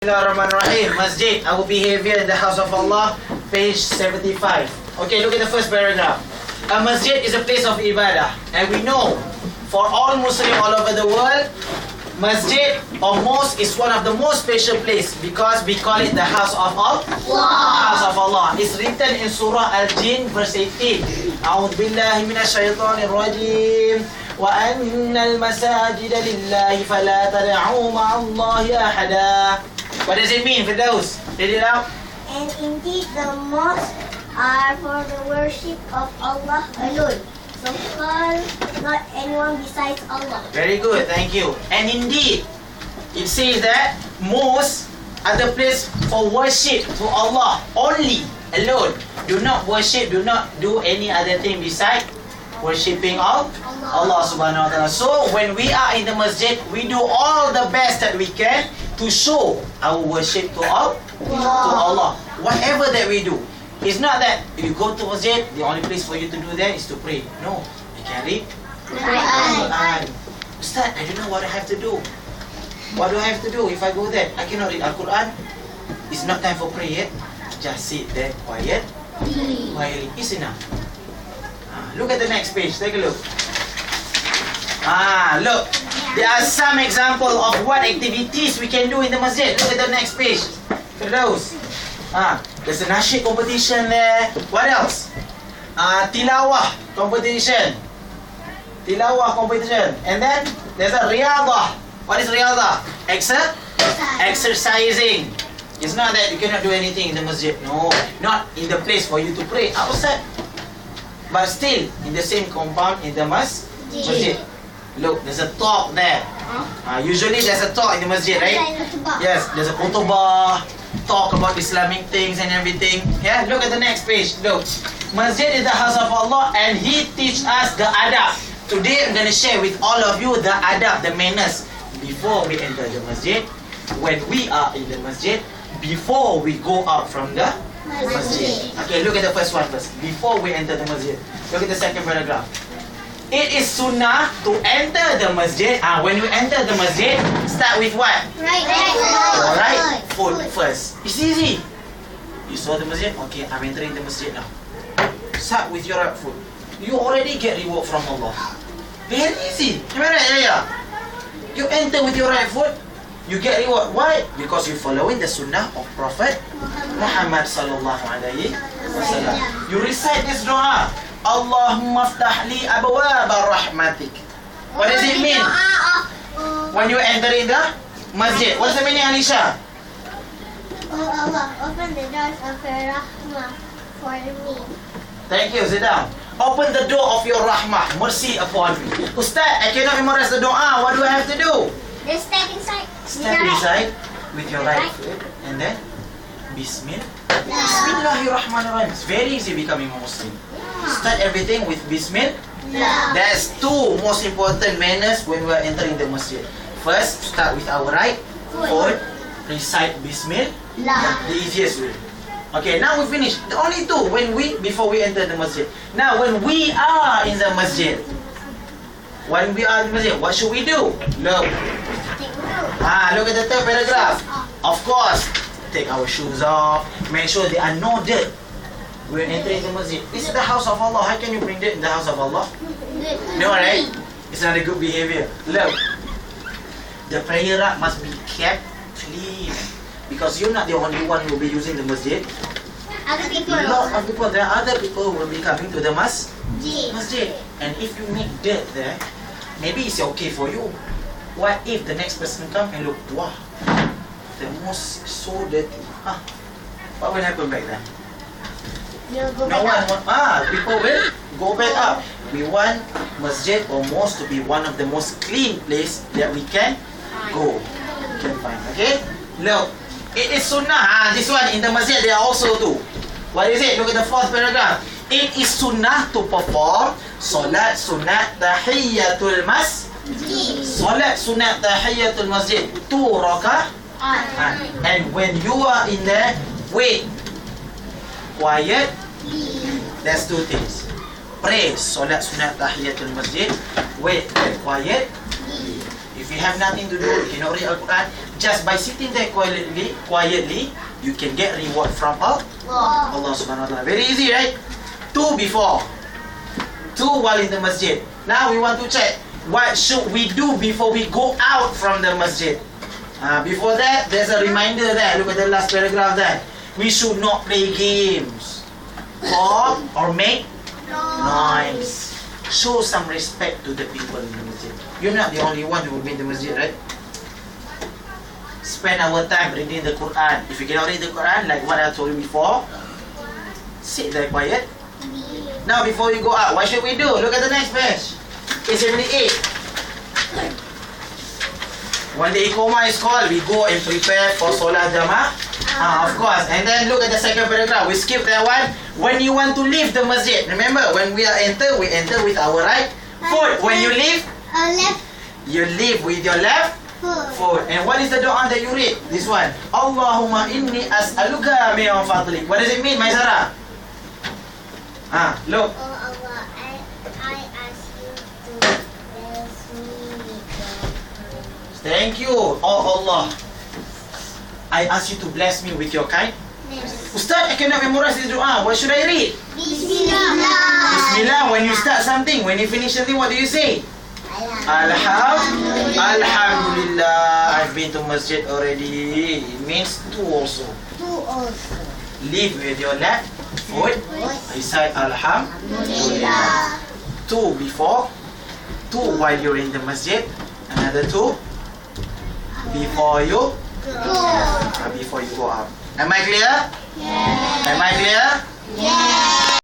Bismillahirrahmanirrahim. Masjid, our behavior in the house of Allah, page 75. Okay, look at the first paragraph. A masjid is a place of ibadah, and we know for all Muslims all over the world, masjid or mosque is one of the most special place because we call it the house of Allah. House of Allah. It's written in Surah Al-Jinn verse 18. A'udhu billahi minash shaitanir rajim. وَأَنَّ الْمَسَاجِدَ لِلَّهِ فَلَا تَدْعُوا مَعَ اللَّهِ أَحَدًا. What does it mean, Firdaus? Read it out. And indeed the mosques are for the worship of Allah alone. So call not anyone besides Allah. Very good, thank you. And indeed, it says that mosques are the place for worship to Allah only, alone. Do not worship, do not do any other thing besides worshipping of Allah subhanahu wa ta'ala. So when we are in the masjid, we do all the best that we can to show our worship to Allah. Whatever that we do. It's not that you go to masjid, the only place for you to do that is to pray. No, you can read Quran. Ustaz, I don't know what I have to do. What do I have to do if I go there? I cannot read Al-Quran. It's not time for prayer. Just sit there quietly. It's enough. Look at the next page. Take a look. Look. There are some examples of what activities we can do in the masjid. Look at the next page. Firdaus. There's a nasyid competition there. What else? Tilawah competition. And then there's a riyadah. What is riyadah? Exercising. It's not that you cannot do anything in the masjid. No, not in the place for you to pray. Outside. But still, in the same compound, in the masjid. Look, there's a talk there. Usually there's a talk in the masjid, right? Yes, there's a khutbah, talk about Islamic things and everything. Yeah, look at the next page. Look, masjid is the house of Allah and He teach us the adab. Today I'm going to share with all of you the adab, the manners before we enter the masjid, when we are in the masjid, before we go out from the masjid. Okay, look at the first one first. Before we enter the masjid. Look at the second paragraph. It is sunnah to enter the masjid. When you enter the masjid, start with what? Right foot first. It's easy. You saw the masjid? Okay, I'm entering the masjid now. Start with your right foot. You already get reward from Allah. Very easy. Am I right? Yeah. You enter with your right foot, you get reward. Why? Because you're following the sunnah of Prophet Muhammad sallallahu alaihi wasallam. You recite this dua. Allahumma ftah li abwaba rahmatik. What does it mean? When you enter in the masjid. What's the meaning, Alisha? Oh Allah, open the doors of your rahmah for me. Thank you, sit down. Open the door of your rahmah, mercy upon me. Ustaz, I cannot memorize the dua. What do I have to do? Just step inside. Step inside with your right foot and then Bismillahirrahmanirrahim. It's very easy becoming a Muslim. Start everything with Bismillah. That's two most important manners when we are entering the masjid. First, start with our right foot. Recite Bismillah. The easiest way. Okay, now we finish. The only two before we enter the masjid. Now, when we are in the masjid, what should we do? Look. Look at the third paragraph. Of course, take our shoes off. Make sure there are no dirt. We're entering the masjid. This is the house of Allah. How can you bring dirt in the house of Allah? No, right? It's not a good behavior. Look. The prayer must be kept clean. Because you're not the only one who will be using the masjid. Other people. Lot of people. There are other people who will be coming to the masjid. And if you make dirt there, maybe it's okay for you. What if the next person come and look, wow, the mosque is so dirty. What will happen back then? People will go back up. We want masjid or mosque to be one of the most clean place that we can go. We can find. Okay? Look, it is sunnah. This one in the masjid they also do. What is it? Look at the fourth paragraph. It is sunnah to perform solat sunat tahiyyatul masjid. Solat sunat tahiyyatul masjid 2 rakaat. And when you are in there, wait. Quiet. There's two things. Pray solat sunat tahiyyatul masjid. Wait and quiet. If you have nothing to do, you cannot read Al-Quran, just by sitting there quietly, you can get reward from Allah subhanahu wa ta'ala. Very easy, right? 2 before. 2 while in the masjid. Now we want to check, what should we do before we go out from the masjid? Before that, there's a reminder there. Look at the last paragraph there. We should not play games, talk or make noise. Show some respect to the people in the masjid. You're not the only one who will be in the masjid, right? Spend our time reading the Quran. If you cannot read the Quran, like what I told you before, sit there quiet. Now before you go out, what should we do? Look at the next page. Page 78. When the Iqamah is called, we go and prepare for Solat Jama'ah. Of course. And then look at the second paragraph. We skip that one. When you want to leave the masjid, remember, when we enter with our right foot. When you leave, Left you leave with your left foot. And what is the dua that you read? This one. Allahumma inni as'aluka min fadlik. What does it mean, Maisara? Look. Oh Allah, I ask you to bless me with your Thank you. Oh Allah, I ask you to bless me with your kindness. Ustaz, I cannot memorize this dua. What should I read? Bismillah. Bismillah. When you start something, when you finish something, what do you say? Alhamdulillah. I've been to masjid already. It means 2 also. 2 also. Leave with your left foot. Recite Alhamdulillah. 2 before. 2 while you're in the masjid. Another 2 before you go out. Am I clear? Yes. Am I clear? Yes.